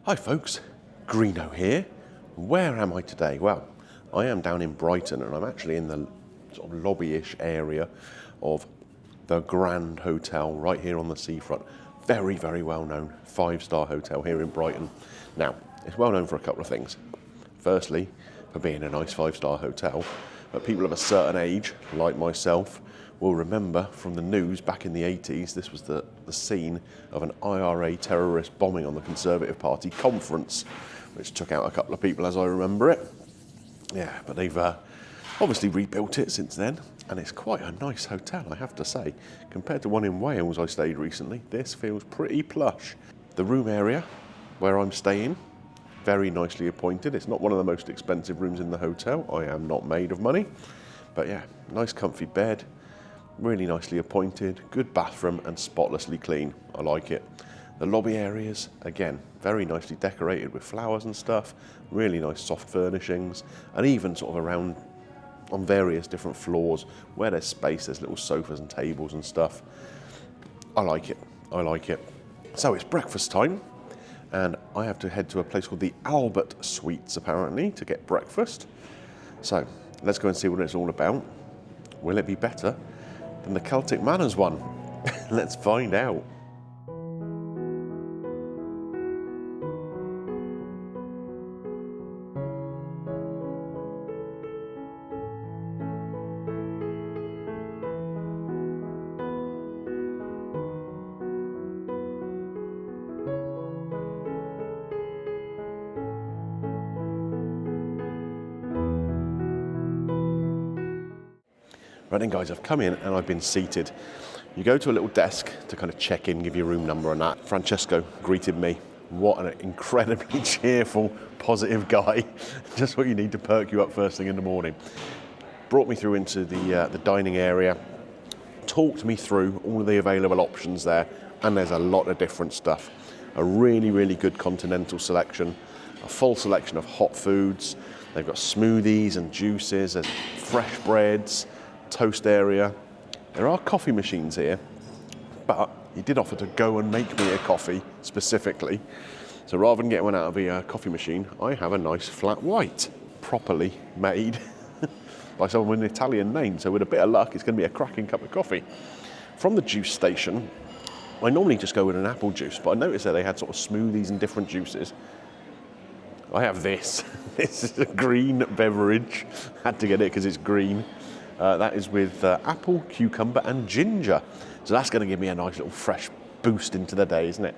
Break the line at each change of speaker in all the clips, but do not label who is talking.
Hi folks, Greeno here. Where am I today? Well, I am down in Brighton and I'm actually in the sort of lobby-ish area of the Grand Hotel right here on the seafront. Very, very well known 5-star hotel here in Brighton. Now, it's well known for a couple of things. Firstly, for being a nice 5-star hotel, but people of a certain age, like myself, will remember from the news back in the 80s, this was the scene of an IRA terrorist bombing on the Conservative Party conference, which took out a couple of people as I remember it. Yeah, but they've obviously rebuilt it since then, and it's quite a nice hotel, I have to say. Compared to one in Wales I stayed recently, this feels pretty plush. The room area where I'm staying, very nicely appointed. It's not one of the most expensive rooms in the hotel. I am not made of money, but yeah, nice comfy bed, really nicely appointed, good bathroom and spotlessly clean. I like it. The lobby areas, again, very nicely decorated with flowers and stuff, really nice soft furnishings, and even sort of around on various different floors where there's space, there's little sofas and tables and stuff. I like it, I like it. So it's breakfast time, and I have to head to a place called the Albert Suites apparently to get breakfast. So let's go and see what it's all about. Will it be better than the Celtic Manners one? Let's find out. Right then guys, I've come in and I've been seated. You go to a little desk to kind of check in, give your room number and that. Francesco greeted me. What an incredibly cheerful, positive guy. Just what you need to perk you up first thing in the morning. Brought me through into the dining area, talked me through all of the available options there, and there's a lot of different stuff. A really, really good continental selection, a full selection of hot foods. They've got smoothies and juices and fresh breads, toast area. There are coffee machines here, but he did offer to go and make me a coffee specifically. So rather than get one out of the coffee machine, I have a nice flat white, properly made by someone with an Italian name. So with a bit of luck, it's going to be a cracking cup of coffee. From the juice station, I normally just go with an apple juice, but I noticed that they had sort of smoothies and different juices. I have this. This is a green beverage. Had to get it because it's green. That is with apple, cucumber and ginger. So that's going to give me a nice little fresh boost into the day, isn't it?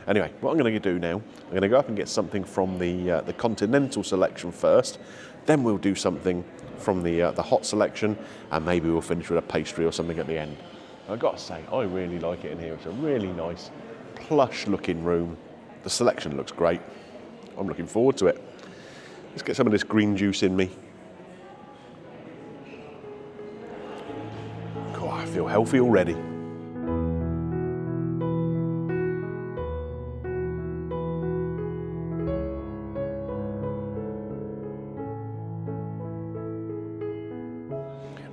Anyway, what I'm going to do now, I'm going to go up and get something from the Continental selection first. Then we'll do something from the hot selection, and maybe we'll finish with a pastry or something at the end. I've got to say, I really like it in here. It's a really nice, plush looking room. The selection looks great. I'm looking forward to it. Let's get some of this green juice in me. I feel healthy already.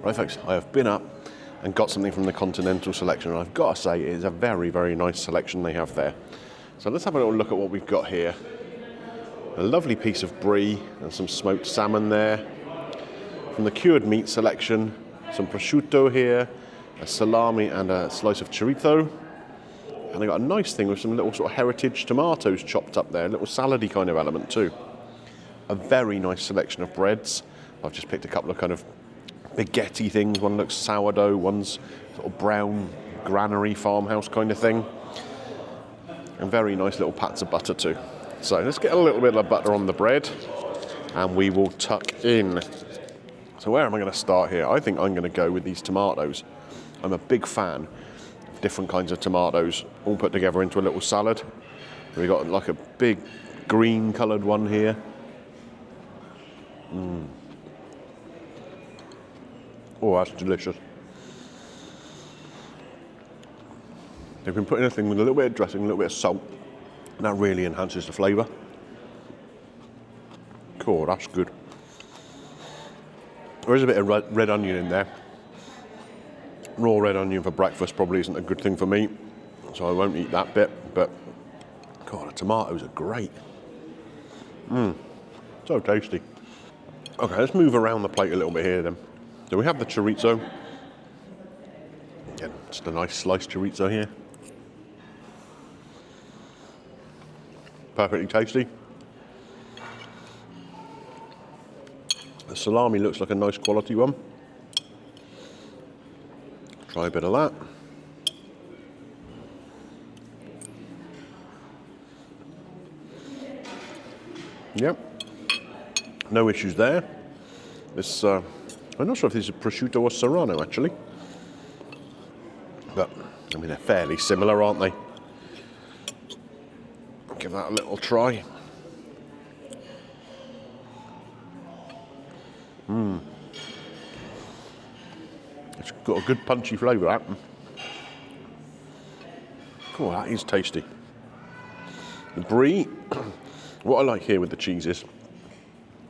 Right folks, I have been up and got something from the Continental selection, and I've got to say it is a very, very nice selection they have there. So let's have a little look at what we've got here. A lovely piece of brie and some smoked salmon there. From the cured meat selection, some prosciutto here, a salami and a slice of chorizo. And they got a nice thing with some little sort of heritage tomatoes chopped up there, a little salady kind of element too. A very nice selection of breads. I've just picked a couple of kind of baguette-y things. One looks sourdough, one's sort of brown granary farmhouse kind of thing. And very nice little pats of butter too. So let's get a little bit of butter on the bread and we will tuck in. So where am I going to start here? I think I'm going to go with these tomatoes. I'm a big fan of different kinds of tomatoes, all put together into a little salad. We've got like a big green coloured one here. Oh, that's delicious. They've been putting a thing with a little bit of dressing, a little bit of salt, and that really enhances the flavour. Cool, that's good. There is a bit of red onion in there. Raw red onion for breakfast probably isn't a good thing for me, so I won't eat that bit, but God, the tomatoes are great. So tasty. Okay, let's move around the plate a little bit here then. So we have the chorizo. Again, just a nice sliced chorizo here. Perfectly tasty. The salami looks like a nice quality one. Try a bit of that. Yep. No issues there. This, I'm not sure if this is prosciutto or serrano actually. But, I mean, they're fairly similar, aren't they? Give that a little try. It's got a good punchy flavour, that. Oh, that is tasty. The brie, what I like here with the cheeses,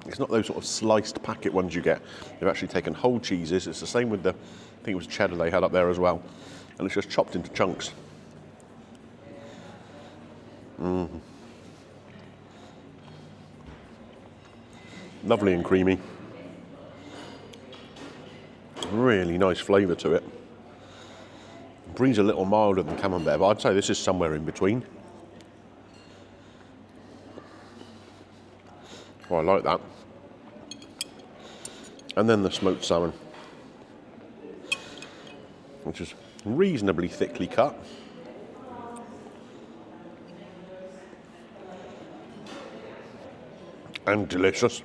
it's not those sort of sliced packet ones you get. They've actually taken whole cheeses. It's the same with the, I think it was cheddar they had up there as well. And it's just chopped into chunks. Lovely and creamy. Really nice flavour to it. Brie's a little milder than camembert, but I'd say this is somewhere in between. Oh, I like that. And then the smoked salmon, which is reasonably thickly cut. And delicious.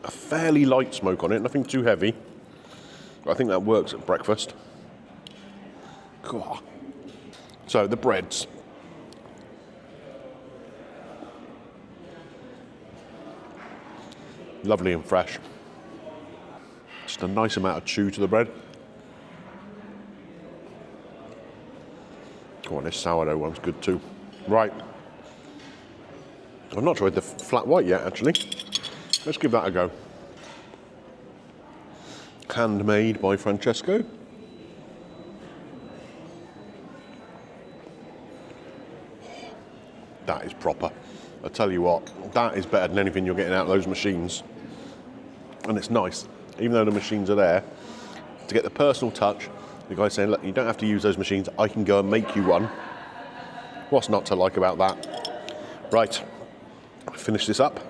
A fairly light smoke on it, nothing too heavy. I think that works at breakfast. Cool. So the breads. Lovely and fresh. Just a nice amount of chew to the bread. Go on, this sourdough one's good too. Right. I've not tried the flat white yet, actually. Let's give that a go. Handmade by Francesco. That is proper. I tell you what, that is better than anything you're getting out of those machines. And it's nice, even though the machines are there, to get the personal touch. The guy's saying, look, you don't have to use those machines. I can go and make you one. What's not to like about that? Right, finish this up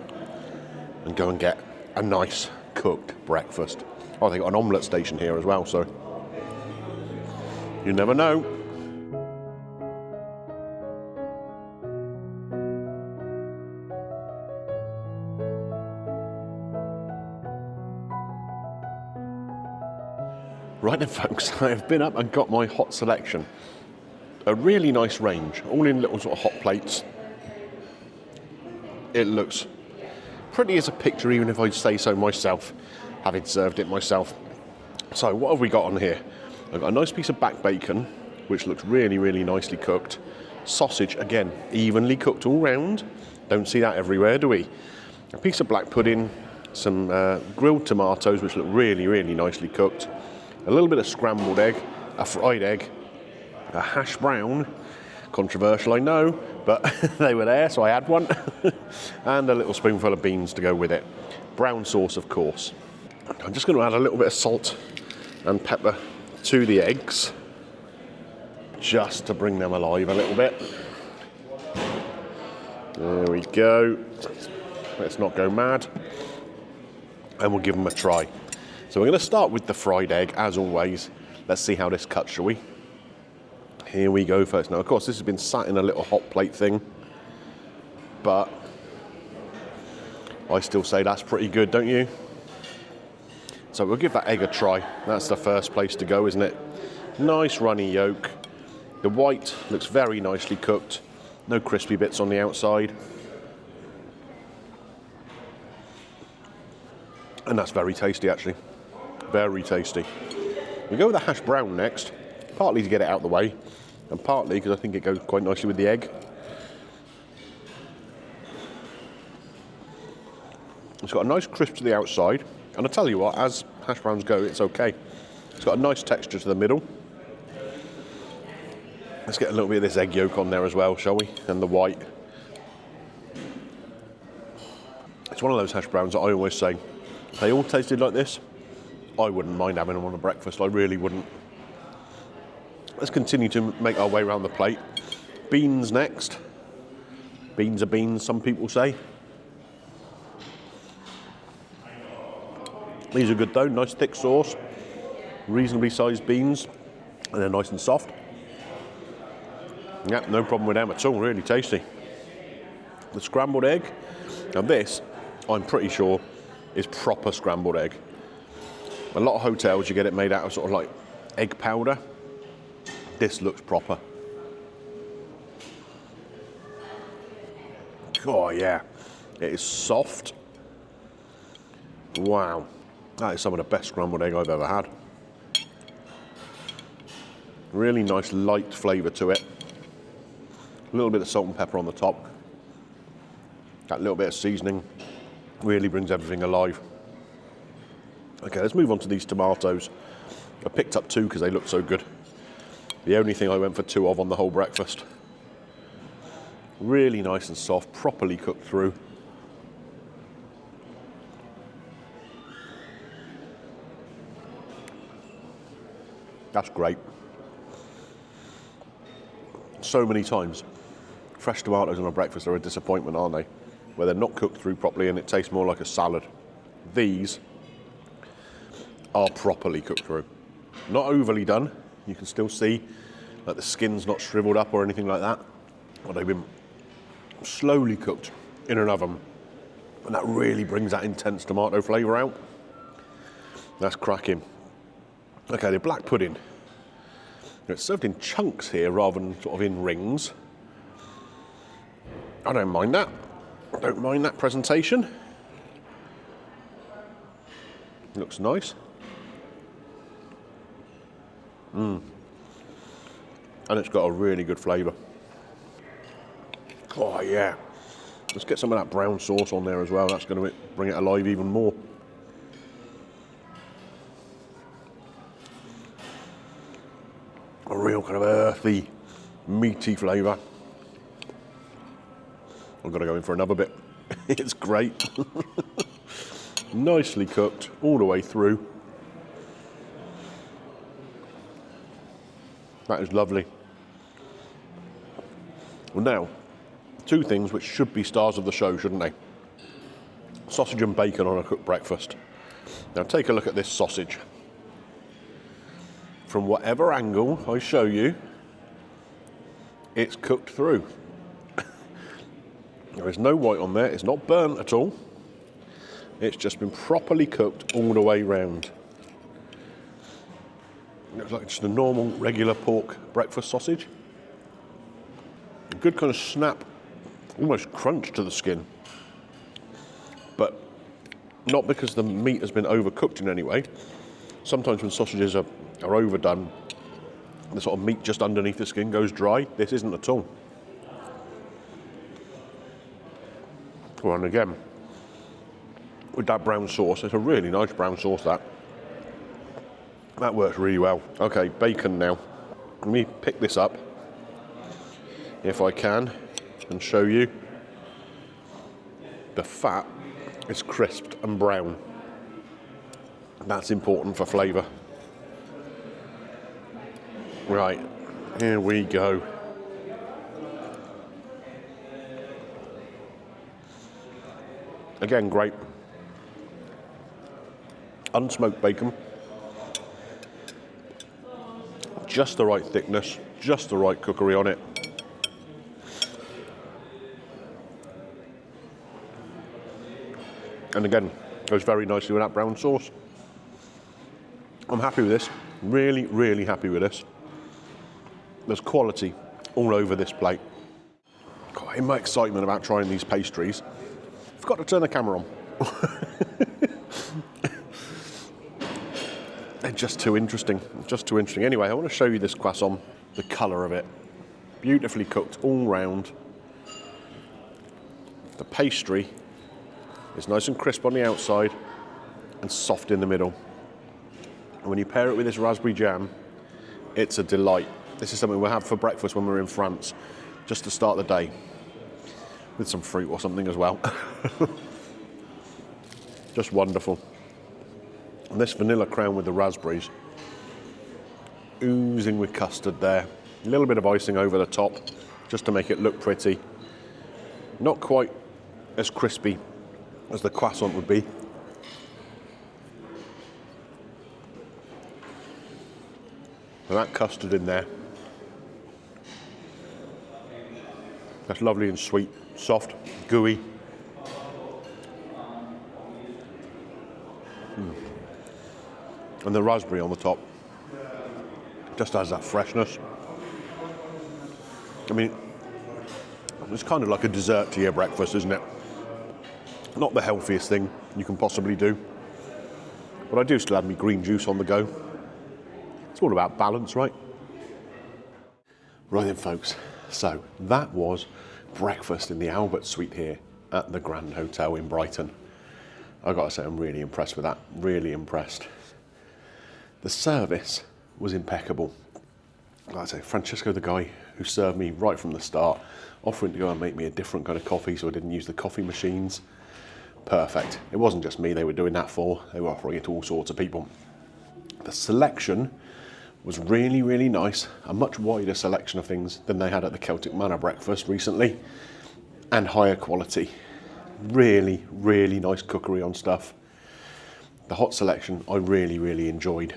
and go and get a nice cooked breakfast. Oh, they got an omelette station here as well, so you never know. Right then, folks, I have been up and got my hot selection. A really nice range, all in little sort of hot plates. It looks pretty as a picture, even if I say so myself, having served it myself. So what have we got on here? I've got a nice piece of back bacon, which looks really, really nicely cooked. Sausage, again, evenly cooked all round. Don't see that everywhere, do we? A piece of black pudding, some grilled tomatoes, which look really, really nicely cooked. A little bit of scrambled egg, a fried egg, a hash brown, controversial I know, but they were there, so I had one, and a little spoonful of beans to go with it. Brown sauce, of course. I'm just going to add a little bit of salt and pepper to the eggs, just to bring them alive a little bit. There we go. Let's not go mad, and we'll give them a try. So we're going to start with the fried egg, as always. Let's see how this cuts, shall we? Here we go first. Now, of course, this has been sat in a little hot plate thing, but I still say that's pretty good, don't you? So we'll give that egg a try. That's the first place to go, isn't it? Nice runny yolk. The white looks very nicely cooked. No crispy bits on the outside. And that's very tasty, actually. Very tasty. We go with the hash brown next, partly to get it out of the way, and partly because I think it goes quite nicely with the egg. It's got a nice crisp to the outside, and I tell you what, as hash browns go, it's okay. It's got a nice texture to the middle. Let's get a little bit of this egg yolk on there as well, shall we? And the white. It's one of those hash browns that I always say, if they all tasted like this, I wouldn't mind having them on a breakfast. I really wouldn't. Let's continue to make our way around the plate. Beans next. Beans are beans, some people say. These are good though, nice thick sauce, reasonably sized beans, and they're nice and soft. Yeah, no problem with them at all, really tasty. The scrambled egg, now this, I'm pretty sure, is proper scrambled egg. A lot of hotels, you get it made out of sort of like egg powder. This looks proper. Oh yeah, it is soft. Wow, that is some of the best scrambled egg I've ever had. Really nice light flavour to it. A little bit of salt and pepper on the top. That little bit of seasoning really brings everything alive. Okay, let's move on to these tomatoes. I picked up 2 because they look so good. The only thing I went for 2 of on the whole breakfast. Really nice and soft, properly cooked through. That's great. So many times, fresh tomatoes on a breakfast are a disappointment, aren't they? Where they're not cooked through properly and it tastes more like a salad. These are properly cooked through. Not overly done. You can still see that the skin's not shriveled up or anything like that. But they've been slowly cooked in an oven. And that really brings that intense tomato flavour out. That's cracking. Okay, the black pudding. It's served in chunks here rather than sort of in rings. I don't mind that. I don't mind that presentation. Looks nice. And it's got a really good flavour. Oh yeah. Let's get some of that brown sauce on there as well. That's going to bring it alive even more. A real kind of earthy, meaty flavour. I've got to go in for another bit. It's great. Nicely cooked all the way through. That is lovely. Well now, 2 things which should be stars of the show, shouldn't they? Sausage and bacon on a cooked breakfast. Now take a look at this sausage. From whatever angle I show you, it's cooked through. There is no white on there, it's not burnt at all. It's just been properly cooked all the way round. Looks like just a normal, regular pork breakfast sausage. A good kind of snap, almost crunch to the skin. But not because the meat has been overcooked in any way. Sometimes when sausages are overdone, the sort of meat just underneath the skin goes dry. This isn't at all. Well, and again, with that brown sauce, it's a really nice brown sauce, that. That works really well. Okay, bacon now. Let me pick this up, if I can, and show you. The fat is crisped and brown. That's important for flavour. Right, here we go. Again, great. Unsmoked bacon. Just the right thickness, just the right cookery on it. And again, goes very nicely with that brown sauce. I'm happy with this. Really, really happy with this. There's quality all over this plate. God, in my excitement about trying these pastries, I forgot to turn the camera on. They're just too interesting, just too interesting. Anyway, I want to show you this croissant, the colour of it. Beautifully cooked all round. The pastry is nice and crisp on the outside and soft in the middle. And when you pair it with this raspberry jam, it's a delight. This is something we'll have for breakfast when we're in France, just to start the day, with some fruit or something as well. Just wonderful. And this vanilla crown with the raspberries, oozing with custard there. A little bit of icing over the top, just to make it look pretty. Not quite as crispy as the croissant would be. And that custard in there, that's lovely and sweet, soft, gooey. And the raspberry on the top just has that freshness. I mean, it's kind of like a dessert to your breakfast, isn't it? Not the healthiest thing you can possibly do, but I do still have my green juice on the go. It's all about balance, right? Right then, folks, so that was breakfast in the Albert Suite here at the Grand Hotel in Brighton. I've got to say, I'm really impressed with that, really impressed. The service was impeccable. Like I say, Francesco, the guy who served me right from the start, offering to go and make me a different kind of coffee so I didn't use the coffee machines. Perfect. It wasn't just me they were doing that for, they were offering it to all sorts of people. The selection was really, really nice. A much wider selection of things than they had at the Celtic Manor breakfast recently, and higher quality. Really, really nice cookery on stuff. The hot selection I really, really enjoyed.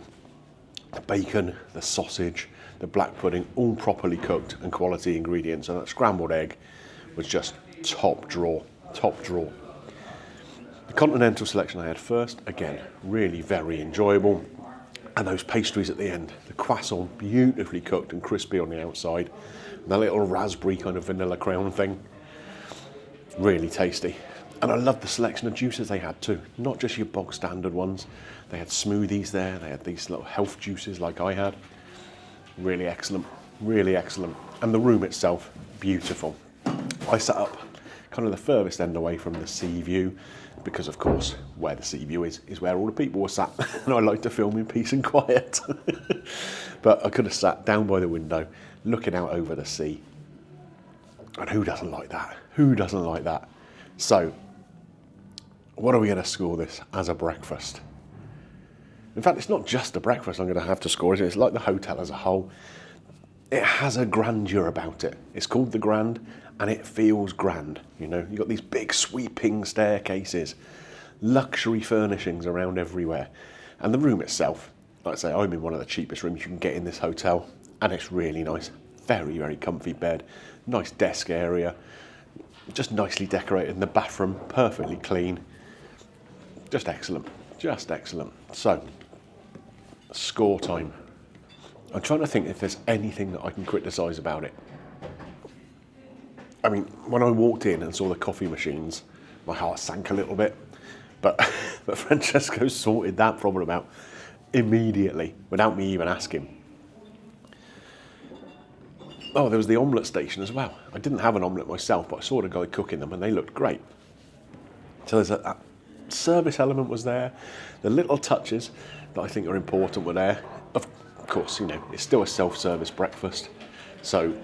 The bacon, the sausage, the black pudding, all properly cooked and quality ingredients, and that scrambled egg was just top draw, top draw. The continental selection I had first, again, really very enjoyable. And those pastries at the end, the croissant, beautifully cooked and crispy on the outside, and the little raspberry kind of vanilla crown thing, really tasty. And I love the selection of juices they had too, not just your bog standard ones. They had smoothies there, they had these little health juices like I had. Really excellent, really excellent. And the room itself, beautiful. I sat up kind of the furthest end away from the sea view, because of course, where the sea view is where all the people were sat, and I like to film in peace and quiet. But I could have sat down by the window, looking out over the sea. And who doesn't like that? Who doesn't like that? So, what are we going to score this as a breakfast? In fact, it's not just a breakfast I'm going to have to score it. It's like the hotel as a whole. It has a grandeur about it. It's called the Grand, and it feels grand. You know, you've got these big sweeping staircases, luxury furnishings around everywhere. And the room itself, like I say, I'm in one of the cheapest rooms you can get in this hotel, and it's really nice. Very, very comfy bed, nice desk area, just nicely decorated. In the bathroom, perfectly clean. Just excellent, just excellent. So, score time. I'm trying to think if there's anything that I can criticise about it. I mean, when I walked in and saw the coffee machines, my heart sank a little bit. But Francesco sorted that problem out immediately, without me even asking. Oh, there was the omelette station as well. I didn't have an omelette myself, but I saw the guy cooking them and they looked great. So there's that service element was there. The little touches that I think are important were there. Of course, you know, it's still a self-service breakfast. So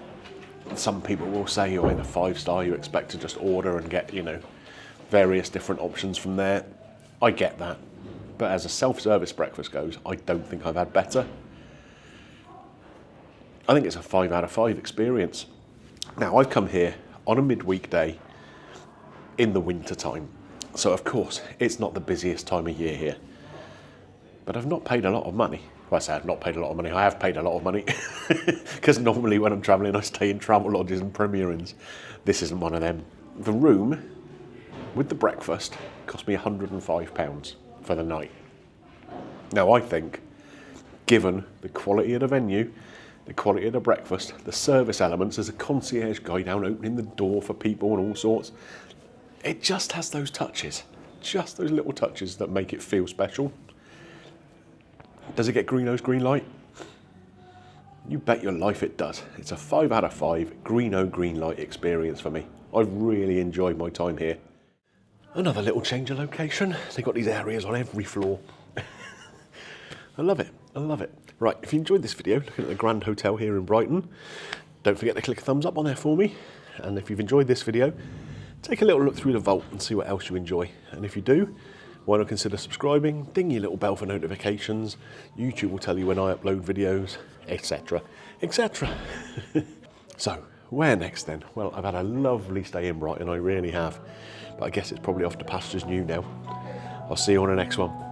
some people will say, oh, in a 5-star, you expect to just order and get, you know, various different options from there. I get that. But as a self-service breakfast goes, I don't think I've had better. I think it's a 5 out of 5 experience. Now, I've come here on a midweek day in the winter time. So, of course, it's not the busiest time of year here. But I've not paid a lot of money. Well, I say I've not paid a lot of money. I have paid a lot of money. Because normally when I'm travelling, I stay in travel lodges and Premier Inns. This isn't one of them. The room with the breakfast cost me £105 for the night. Now, I think, given the quality of the venue, the quality of the breakfast, the service elements, there's a concierge guy down opening the door for people and all sorts. It just has those touches, just those little touches that make it feel special. Does it get Greeno's green light? You bet your life it does. It's a 5 out of 5 Greeno green light experience for me. I've really enjoyed my time here. Another little change of location. They've got these areas on every floor. I love it, I love it. Right, if you enjoyed this video, looking at the Grand Hotel here in Brighton, don't forget to click a thumbs up on there for me. And if you've enjoyed this video, take a little look through the vault and see what else you enjoy. And if you do, Why not consider subscribing, ding your little bell for notifications, YouTube will tell you when I upload videos, etc, etc. So, where next then? Well, I've had a lovely stay in Brighton, I really have. But I guess it's probably off to pastures new now. I'll see you on the next one.